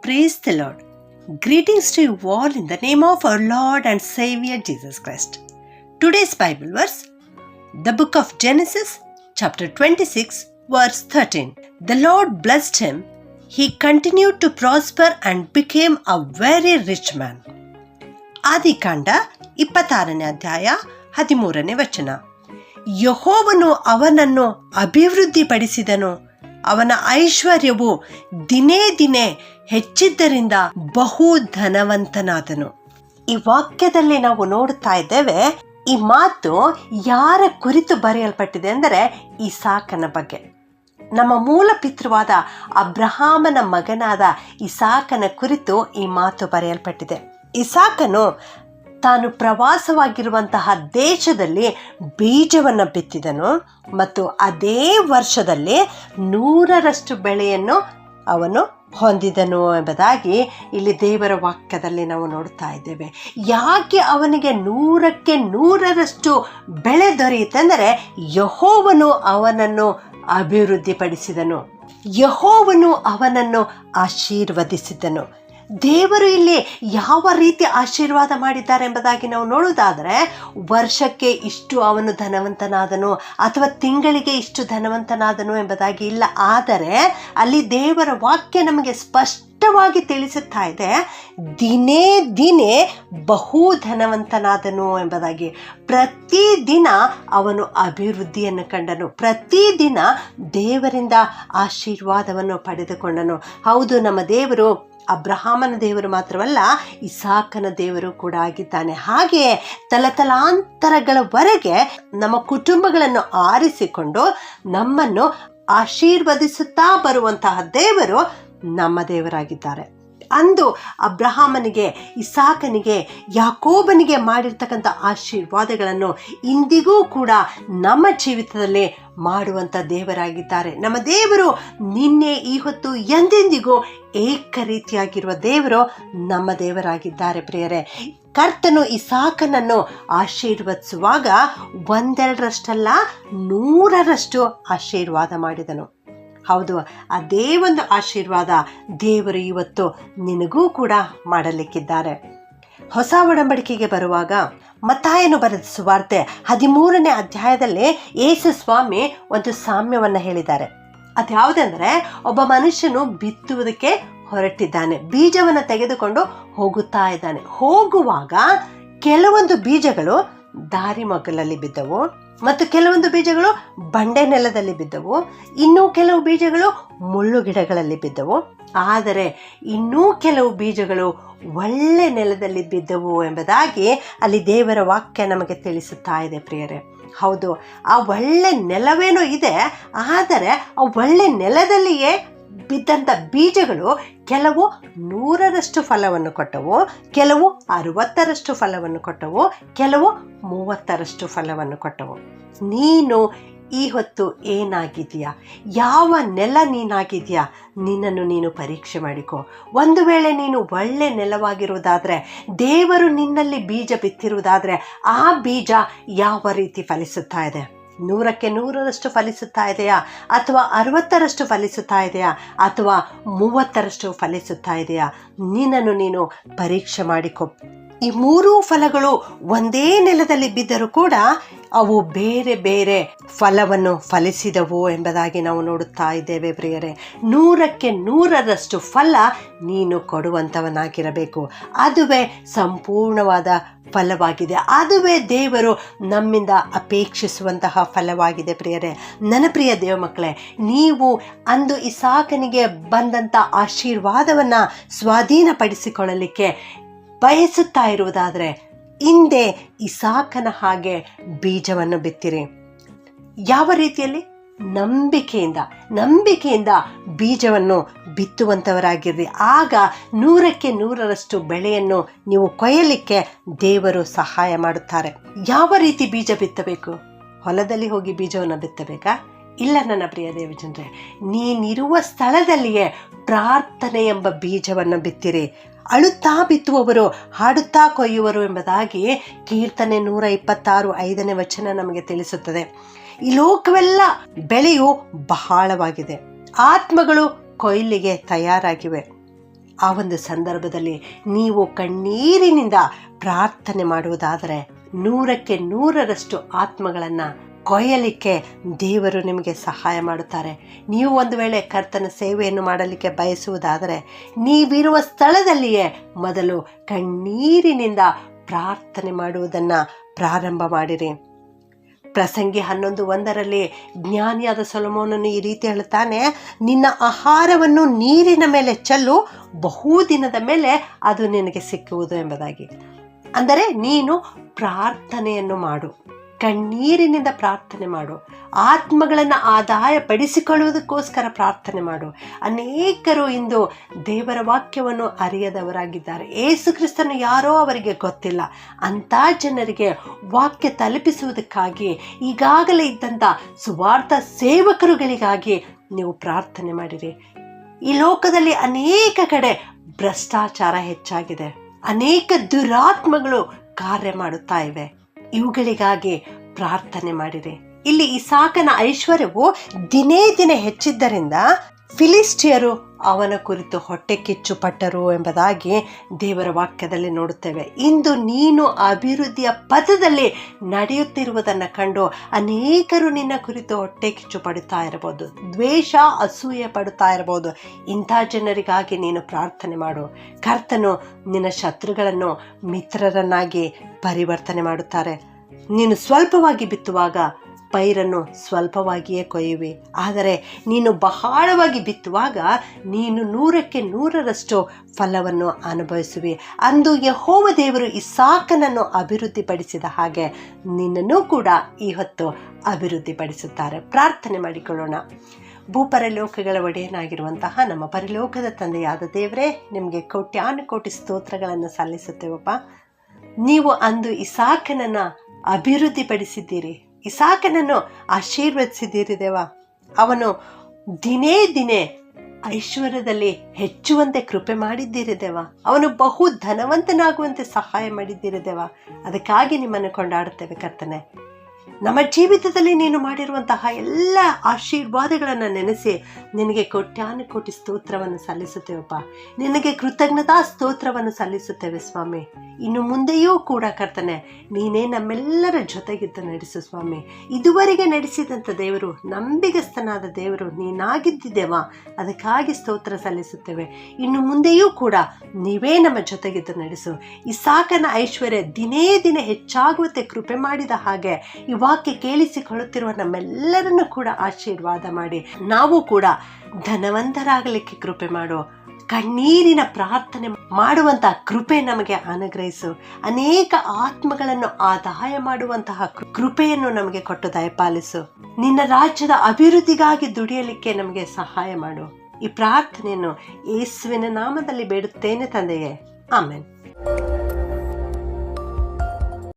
Praise the Lord. Greetings to you all in the name of our Lord and Savior Jesus Christ. Today's Bible verse, the book of Genesis, chapter 26, verse 13. The Lord blessed him. He continued to prosper and became a very rich man. ಆದಿಕಾಂಡ 26ನೇ ಅಧ್ಯಾಯ 13ನೇ ವಚನ. ಯೆಹೋವನು ಅವನನ್ನು ಅಭಿವೃದ್ಧಿಪಡಿಸಿದನು. ಅವನ ಐಶ್ವರ್ಯವು ದಿನೇ ದಿನೇ ಹೆಚ್ಚಿದ್ದರಿಂದ ಬಹು ಧನವಂತನಾದನು. ಈ ವಾಕ್ಯದಲ್ಲಿ ನಾವು ನೋಡ್ತಾ ಇದ್ದೇವೆ, ಈ ಮಾತು ಯಾರ ಕುರಿತು ಬರೆಯಲ್ಪಟ್ಟಿದೆ ಅಂದರೆ ಇಸಾಕನ ಬಗ್ಗೆ. ನಮ್ಮ ಮೂಲ ಪಿತೃವಾದ ಅಬ್ರಹಾಮನ ಮಗನಾದ ಇಸಾಕನ ಕುರಿತು ಈ ಮಾತು ಬರೆಯಲ್ಪಟ್ಟಿದೆ. ಇಸಾಕನು ತಾನು ಪ್ರವಾಸವಾಗಿರುವಂತಹ ದೇಶದಲ್ಲಿ ಬೀಜವನ್ನು ಬಿತ್ತಿದನು ಮತ್ತು ಅದೇ ವರ್ಷದಲ್ಲಿ 100ರಷ್ಟು ಬೆಳೆಯನ್ನು ಅವನು ಹೊಂದಿದನು ಎಂಬುದಾಗಿ ಇಲ್ಲಿ ದೇವರ ವಾಕ್ಯದಲ್ಲಿ ನಾವು ನೋಡ್ತಾ ಇದ್ದೇವೆ. ಯಾಕೆ ಅವನಿಗೆ 100ಕ್ಕೆ 100ರಷ್ಟು ಬೆಳೆ ದೊರೆಯುತ್ತೆಂದರೆ ಯೆಹೋವನು ಅವನನ್ನು ಅಭಿವೃದ್ಧಿಪಡಿಸಿದನು, ಯೆಹೋವನು ಅವನನ್ನು ಆಶೀರ್ವದಿಸಿದನು. ದೇವರು ಇಲ್ಲಿ ಯಾವ ರೀತಿ ಆಶೀರ್ವಾದ ಮಾಡಿದ್ದಾರೆ ಎಂಬುದಾಗಿ ನಾವು ನೋಡುವುದಾದರೆ, ವರ್ಷಕ್ಕೆ ಇಷ್ಟು ಅವನು ಧನವಂತನಾದನು ಅಥವಾ ತಿಂಗಳಿಗೆ ಇಷ್ಟು ಧನವಂತನಾದನು ಎಂಬುದಾಗಿ ಇಲ್ಲ. ಆದರೆ ಅಲ್ಲಿ ದೇವರ ವಾಕ್ಯ ನಮಗೆ ಸ್ಪಷ್ಟವಾಗಿ ತಿಳಿಸುತ್ತಾ ಇದೆ, ದಿನೇ ದಿನೇ ಬಹು ಧನವಂತನಾದನು ಎಂಬುದಾಗಿ. ಪ್ರತಿದಿನ ಅವನು ಅಭಿವೃದ್ಧಿಯನ್ನು ಕಂಡನು, ಪ್ರತಿದಿನ ದೇವರಿಂದ ಆಶೀರ್ವಾದವನ್ನು ಪಡೆದುಕೊಂಡನು. ಹೌದು, ನಮ್ಮ ದೇವರು ಅಬ್ರಹಾಮನ ದೇವರು ಮಾತ್ರವಲ್ಲ, ಇಸಾಕನ ದೇವರು ಕೂಡ ಆಗಿದ್ದಾನೆ. ಹಾಗೆಯೇ ತಲತಲಾಂತರಗಳವರೆಗೆ ನಮ್ಮ ಕುಟುಂಬಗಳನ್ನು ಆರಿಸಿಕೊಂಡು ನಮ್ಮನ್ನು ಆಶೀರ್ವದಿಸುತ್ತಾ ಬರುವಂತಹ ದೇವರು ನಮ್ಮ ದೇವರಾಗಿದ್ದಾರೆ. ಅಂದು ಅಬ್ರಹಾಮನಿಗೆ, ಇಸಾಕನಿಗೆ, ಯಾಕೋಬನಿಗೆ ಮಾಡಿರ್ತಕ್ಕಂಥ ಆಶೀರ್ವಾದಗಳನ್ನು ಇಂದಿಗೂ ಕೂಡ ನಮ್ಮ ಜೀವಿತದಲ್ಲಿ ಮಾಡುವಂಥ ದೇವರಾಗಿದ್ದಾರೆ. ನಮ್ಮ ದೇವರು ನಿನ್ನೆ, ಈ ಹೊತ್ತು, ಎಂದೆಂದಿಗೂ ಏಕ ರೀತಿಯಾಗಿರುವ ದೇವರು ನಮ್ಮ ದೇವರಾಗಿದ್ದಾರೆ. ಪ್ರಿಯರೇ, ಕರ್ತನು ಇಸಾಕನನ್ನು ಆಶೀರ್ವದಿಸುವಾಗ 1-2ರಷ್ಟಲ್ಲ 100ರಷ್ಟು ಆಶೀರ್ವಾದ ಮಾಡಿದನು. ಹೌದು, ಅದೇ ಒಂದು ಆಶೀರ್ವಾದ ದೇವರು ಇವತ್ತು ನಿನಗೂ ಕೂಡ ಮಾಡಲಿಕ್ಕಿದ್ದಾರೆ. ಹೊಸ ಒಡಂಬಡಿಕೆಗೆ ಬರುವಾಗ ಮತ್ತಾಯನು ಬರೆದ ಸುವಾರ್ತೆ 13ನೇ ಅಧ್ಯಾಯದಲ್ಲಿ ಯೇಸು ಸ್ವಾಮಿ ಒಂದು ಸಾಮ್ಯವನ್ನು ಹೇಳಿದ್ದಾರೆ. ಅದ್ಯಾವುದೆಂದರೆ, ಒಬ್ಬ ಮನುಷ್ಯನು ಬಿತ್ತುವುದಕ್ಕೆ ಹೊರಟಿದ್ದಾನೆ, ಬೀಜವನ್ನು ತೆಗೆದುಕೊಂಡು ಹೋಗುತ್ತಾ ಇದ್ದಾನೆ. ಹೋಗುವಾಗ ಕೆಲವೊಂದು ಬೀಜಗಳು ದಾರಿ ಮಗ್ಗಲಲ್ಲಿ ಬಿದ್ದವು ಮತ್ತು ಕೆಲವೊಂದು ಬೀಜಗಳು ಬಂಡೆ ನೆಲದಲ್ಲಿ ಬಿದ್ದವು, ಇನ್ನೂ ಕೆಲವು ಬೀಜಗಳು ಮುಳ್ಳು ಗಿಡಗಳಲ್ಲಿ ಬಿದ್ದವು, ಆದರೆ ಇನ್ನೂ ಕೆಲವು ಬೀಜಗಳು ಒಳ್ಳೆ ನೆಲದಲ್ಲಿ ಬಿದ್ದವು ಎಂಬುದಾಗಿ ಅಲ್ಲಿ ದೇವರ ವಾಕ್ಯ ನಮಗೆ ತಿಳಿಸುತ್ತಾ ಇದೆ. ಪ್ರಿಯರೇ, ಹೌದು, ಆ ಒಳ್ಳೆ ನೆಲವೇನೋ ಇದೆ, ಆದರೆ ಆ ಒಳ್ಳೆ ನೆಲದಲ್ಲಿಯೇ ಬಿದ್ದಂಥ ಬೀಜಗಳು ಕೆಲವು 100ರಷ್ಟು ಫಲವನ್ನು ಕೊಟ್ಟವು, ಕೆಲವು 60ರಷ್ಟು ಫಲವನ್ನು ಕೊಟ್ಟವು, ಕೆಲವು 30ರಷ್ಟು ಫಲವನ್ನು ಕೊಟ್ಟವು. ನೀನು ಈ ಹೊತ್ತು ಏನಾಗಿದೆಯಾ? ಯಾವ ನೆಲ ನೀನಾಗಿದೆಯಾ? ನಿನ್ನನ್ನು ನೀನು ಪರೀಕ್ಷೆ ಮಾಡಿಕೊ. ಒಂದು ವೇಳೆ ನೀನು ಒಳ್ಳೆ ನೆಲವಾಗಿರುವುದಾದರೆ, ದೇವರು ನಿನ್ನಲ್ಲಿ ಬೀಜ ಬಿತ್ತಿರುವುದಾದರೆ, ಆ ಬೀಜ ಯಾವ ರೀತಿ ಫಲಿಸುತ್ತಾ ಇದೆ? 100ಕ್ಕೆ 100ರಷ್ಟು ಫಲಿಸುತ್ತಾ ಇದೆಯಾ, ಅಥವಾ 60ರಷ್ಟು ಫಲಿಸುತ್ತಾ ಇದೆಯಾ, ಅಥವಾ 30ರಷ್ಟು ಫಲಿಸುತ್ತಾ ಇದೆಯಾ? ನಿನ್ನನ್ನು ನೀನು ಪರೀಕ್ಷೆ ಮಾಡಿಕೊ. ಈ 3 ಫಲಗಳು ಒಂದೇ ನೆಲದಲ್ಲಿ ಬಿದ್ದರೂ ಕೂಡ ಅವು ಬೇರೆ ಬೇರೆ ಫಲವನ್ನು ಫಲಿಸಿದವು ಎಂಬುದಾಗಿ ನಾವು ನೋಡುತ್ತಾ ಇದ್ದೇವೆ. ಪ್ರಿಯರೇ, 100ಕ್ಕೆ 100ರಷ್ಟು ಫಲ ನೀನು ಕೊಡುವಂಥವನಾಗಿರಬೇಕು. ಅದುವೇ ಸಂಪೂರ್ಣವಾದ ಫಲವಾಗಿದೆ, ಅದುವೇ ದೇವರು ನಮ್ಮಿಂದ ಅಪೇಕ್ಷಿಸುವಂತಹ ಫಲವಾಗಿದೆ. ಪ್ರಿಯರೇ, ನನ್ನ ಪ್ರಿಯ ದೇವ ಮಕ್ಕಳೇ, ನೀವು ಅಂದು ಇಸಾಕನಿಗೆ ಬಂದಂಥ ಆಶೀರ್ವಾದವನ್ನು ಸ್ವಾಧೀನಪಡಿಸಿಕೊಳ್ಳಲಿಕ್ಕೆ ಬಯಸುತ್ತಾ ಇರುವುದಾದರೆ, ಹಿಂದೆ ಇಸಾಕನ ಹಾಗೆ ಬೀಜವನ್ನು ಬಿತ್ತಿರಿ. ಯಾವ ರೀತಿಯಲ್ಲಿ? ನಂಬಿಕೆಯಿಂದ ಬೀಜವನ್ನು ಬಿತ್ತುವಂಥವರಾಗಿರ್ರಿ. ಆಗ 100ಕ್ಕೆ 100ರಷ್ಟು ಬೆಳೆಯನ್ನು ನೀವು ಕೊಯ್ಯಲಿಕ್ಕೆ ದೇವರು ಸಹಾಯ ಮಾಡುತ್ತಾರೆ. ಯಾವ ರೀತಿ ಬೀಜ ಬಿತ್ತಬೇಕು? ಹೊಲದಲ್ಲಿ ಹೋಗಿ ಬೀಜವನ್ನು ಬಿತ್ತಬೇಕಾ? ಇಲ್ಲ ನನ್ನ ಪ್ರಿಯ ದೇವಜನರೇ, ನೀನಿರುವ ಸ್ಥಳದಲ್ಲಿಯೇ ಪ್ರಾರ್ಥನೆ ಎಂಬ ಬೀಜವನ್ನು ಬಿತ್ತಿರಿ. ಅಳುತ್ತಾ ಬಿತ್ತುವವರು ಹಾಡುತ್ತಾ ಕೊಯ್ಯುವರು ಎಂಬುದಾಗಿ ಕೀರ್ತನೆ 126:5ನೇ ವಚನ ನಮಗೆ ತಿಳಿಸುತ್ತದೆ. ಈ ಲೋಕವೆಲ್ಲ ಬೆಳೆಯು ಬಹಳವಾಗಿದೆ, ಆತ್ಮಗಳು ಕೊಯ್ಲಿಗೆ ತಯಾರಾಗಿವೆ. ಆ ಒಂದು ಸಂದರ್ಭದಲ್ಲಿ ನೀವು ಕಣ್ಣೀರಿನಿಂದ ಪ್ರಾರ್ಥನೆ ಮಾಡುವುದಾದರೆ 100ಕ್ಕೆ 100ರಷ್ಟು ಆತ್ಮಗಳನ್ನು ಕೊಯ್ಯಲಿಕ್ಕೆ ದೇವರು ನಿಮಗೆ ಸಹಾಯ ಮಾಡುತ್ತಾರೆ. ನೀವು ಒಂದು ವೇಳೆ ಕರ್ತನ ಸೇವೆಯನ್ನು ಮಾಡಲಿಕ್ಕೆ ಬಯಸುವುದಾದರೆ ನೀವಿರುವ ಸ್ಥಳದಲ್ಲಿಯೇ ಮೊದಲು ಕಣ್ಣೀರಿನಿಂದ ಪ್ರಾರ್ಥನೆ ಮಾಡುವುದನ್ನು ಪ್ರಾರಂಭ ಮಾಡಿರಿ. ಪ್ರಸಂಗಿ 11:1 ಜ್ಞಾನಿಯಾದ ಸೊಲೊಮೋನನು ಈ ರೀತಿ ಹೇಳುತ್ತಾನೆ, ನಿನ್ನ ಆಹಾರವನ್ನು ನೀರಿನ ಮೇಲೆ ಚೆಲ್ಲು, ಬಹುದಿನದ ಮೇಲೆ ಅದು ನಿನಗೆ ಸಿಕ್ಕುವುದು ಎಂಬುದಾಗಿ. ಅಂದರೆ ನೀನು ಪ್ರಾರ್ಥನೆಯನ್ನು ಮಾಡು, ಕಣ್ಣೀರಿನಿಂದ ಪ್ರಾರ್ಥನೆ ಮಾಡು, ಆತ್ಮಗಳನ್ನು ಆದಾಯ ಪಡಿಸಿಕೊಳ್ಳುವುದಕ್ಕೋಸ್ಕರ ಪ್ರಾರ್ಥನೆ ಮಾಡು. ಅನೇಕರು ಇಂದು ದೇವರ ವಾಕ್ಯವನ್ನು ಅರಿಯದವರಾಗಿದ್ದಾರೆ. ಯೇಸು ಕ್ರಿಸ್ತನು ಯಾರೋ ಅವರಿಗೆ ಗೊತ್ತಿಲ್ಲ. ಅಂಥ ಜನರಿಗೆ ವಾಕ್ಯ ತಲುಪಿಸುವುದಕ್ಕಾಗಿ ಈಗಾಗಲೇ ಇದ್ದಂಥ ಸುವಾರ್ಥ ಸೇವಕರುಗಳಿಗಾಗಿ ನೀವು ಪ್ರಾರ್ಥನೆ ಮಾಡಿರಿ. ಈ ಲೋಕದಲ್ಲಿ ಅನೇಕ ಕಡೆ ಭ್ರಷ್ಟಾಚಾರ ಹೆಚ್ಚಾಗಿದೆ, ಅನೇಕ ದುರಾತ್ಮಗಳು ಕಾರ್ಯ ಮಾಡುತ್ತಾ ಇವೆ. ಇವುಗಳಿಗಾಗಿ ಪ್ರಾರ್ಥನೆ ಮಾಡಿರಿ. ಇಲ್ಲಿ ಇಸಾಕನ ಐಶ್ವರ್ಯವು ದಿನೇ ದಿನೇ ಹೆಚ್ಚಿದ್ದರಿಂದ ಫಿಲಿಸ್ಟಿಯರು ಅವನ ಕುರಿತು ಹೊಟ್ಟೆ ಕಿಚ್ಚು ಪಟ್ಟರು ಎಂಬುದಾಗಿ ದೇವರ ವಾಕ್ಯದಲ್ಲಿ ನೋಡುತ್ತೇವೆ. ಇಂದು ನೀನು ಅಭಿವೃದ್ಧಿಯ ಪಥದಲ್ಲಿ ನಡೆಯುತ್ತಿರುವುದನ್ನು ಕಂಡು ಅನೇಕರು ನಿನ್ನ ಕುರಿತು ಹೊಟ್ಟೆ ಕಿಚ್ಚು ಪಡುತ್ತಾ ಇರಬಹುದು, ದ್ವೇಷ ಅಸೂಯೆ ಪಡುತ್ತಾ ಇರಬಹುದು. ಇಂಥ ಜನರಿಗಾಗಿ ನೀನು ಪ್ರಾರ್ಥನೆ ಮಾಡು. ಕರ್ತನು ನಿನ್ನ ಶತ್ರುಗಳನ್ನು ಮಿತ್ರರನ್ನಾಗಿ ಪರಿವರ್ತನೆ ಮಾಡುತ್ತಾರೆ. ನೀನು ಸ್ವಲ್ಪವಾಗಿ ಬಿತ್ತುವಾಗ ಪೈರನ್ನು ಸ್ವಲ್ಪವಾಗಿಯೇ ಕೊಯ್ಯುವಿ, ಆದರೆ ನೀನು ಬಹಳವಾಗಿ ಬಿತ್ತುವಾಗ ನೀನು 100ಕ್ಕೆ 100ರಷ್ಟು ಫಲವನ್ನು ಅನುಭವಿಸುವಿ. ಅಂದು ಯೆಹೋವ ದೇವರು ಇಸಾಕನನ್ನು ಅಭಿವೃದ್ಧಿಪಡಿಸಿದ ಹಾಗೆ ನಿನ್ನನ್ನು ಕೂಡ ಈ ಹೊತ್ತು ಅಭಿವೃದ್ಧಿಪಡಿಸುತ್ತಾರೆ. ಪ್ರಾರ್ಥನೆ ಮಾಡಿಕೊಳ್ಳೋಣ. ಭೂಪರಲೋಕಗಳ ಒಡೆಯನಾಗಿರುವಂತಹ ನಮ್ಮ ಪರಲೋಕದ ತಂದೆಯಾದ ದೇವರೇ, ನಿಮಗೆ ಕೋಟ್ಯಾನುಕೋಟಿ ಸ್ತೋತ್ರಗಳನ್ನು ಸಲ್ಲಿಸುತ್ತೇವಪ್ಪ. ನೀವು ಅಂದು ಇಸಾಕನನ್ನು ಅಭಿವೃದ್ಧಿಪಡಿಸಿದ್ದೀರಿ, ಇಸಾಕನನ್ನು ಆಶೀರ್ವದಿಸಿದ್ದೀರಿ ದೇವ. ಅವನು ದಿನೇ ದಿನೇ ಐಶ್ವರ್ಯದಲ್ಲಿ ಹೆಚ್ಚುವಂತೆ ಕೃಪೆ ಮಾಡಿದ್ದೀರಿ ದೇವ. ಅವನು ಬಹು ಧನವಂತನಾಗುವಂತೆ ಸಹಾಯ ಮಾಡಿದ್ದೀರಿ ದೇವ. ಅದಕ್ಕಾಗಿ ನಿಮ್ಮನ್ನು ಕೊಂಡಾಡುತ್ತೇವೆ ಕರ್ತನೆ. ನಮ್ಮ ಜೀವಿತದಲ್ಲಿ ನೀನು ಮಾಡಿರುವಂತಹ ಎಲ್ಲ ಆಶೀರ್ವಾದಗಳನ್ನು ನೆನೆಸಿ ನಿನಗೆ ಕೋಟ್ಯಾನುಕೋಟಿ ಸ್ತೋತ್ರವನ್ನು ಸಲ್ಲಿಸುತ್ತೇವಪ್ಪ. ನಿನಗೆ ಕೃತಜ್ಞತಾ ಸ್ತೋತ್ರವನ್ನು ಸಲ್ಲಿಸುತ್ತೇವೆ ಸ್ವಾಮಿ. ಇನ್ನು ಮುಂದೆಯೂ ಕೂಡ ಕರ್ತನೆ ನೀನೇ ನಮ್ಮೆಲ್ಲರ ಜೊತೆಗಿದ್ದು ನಡೆಸು ಸ್ವಾಮಿ. ಇದುವರೆಗೆ ನಡೆಸಿದಂಥ ದೇವರು, ನಂಬಿಗಸ್ತನಾದ ದೇವರು ನೀನಾಗಿದ್ದಿದ್ದೇವ. ಅದಕ್ಕಾಗಿ ಸ್ತೋತ್ರ ಸಲ್ಲಿಸುತ್ತೇವೆ. ಇನ್ನು ಮುಂದೆಯೂ ಕೂಡ ನೀವೇ ನಮ್ಮ ಜೊತೆಗಿದ್ದು ನಡೆಸು. ಇಸಾಕನ ಐಶ್ವರ್ಯ ದಿನೇ ದಿನೇ ಹೆಚ್ಚಾಗುವಂತೆ ಕೃಪೆ ಮಾಡಿದ ಹಾಗೆ ಈ ವಾಕ್ಯ ಕೇಳಿಸಿಕೊಳ್ಳುತ್ತಿರುವ ನಮ್ಮೆಲ್ಲರನ್ನು ಕೂಡ ಆಶೀರ್ವಾದ ಮಾಡಿ ನಾವು ಕೂಡ ಧನವಂತರಾಗಲಿಕ್ಕೆ ಕೃಪೆ ಮಾಡು. ಕಣ್ಣೀರಿನ ಪ್ರಾರ್ಥನೆ ಮಾಡುವಂತಹ ಕೃಪೆ ನಮಗೆ ಅನುಗ್ರಹಿಸು. ಅನೇಕ ಆತ್ಮಗಳನ್ನು ಆದಾಯ ಮಾಡುವಂತಹ ಕೃಪೆಯನ್ನು ನಮಗೆ ಕೊಟ್ಟು ದಯಪಾಲಿಸು. ನಿನ್ನ ರಾಜ್ಯದ ಅಭಿವೃದ್ಧಿಗಾಗಿ ದುಡಿಯಲಿಕ್ಕೆ ನಮಗೆ ಸಹಾಯ ಮಾಡು. ಈ ಪ್ರಾರ್ಥನೆಯನ್ನು ಯೇಸುವಿನ ನಾಮದಲ್ಲಿ ಬೇಡುತ್ತೇನೆ ತಂದೆಯೇ, ಆಮೆನ್.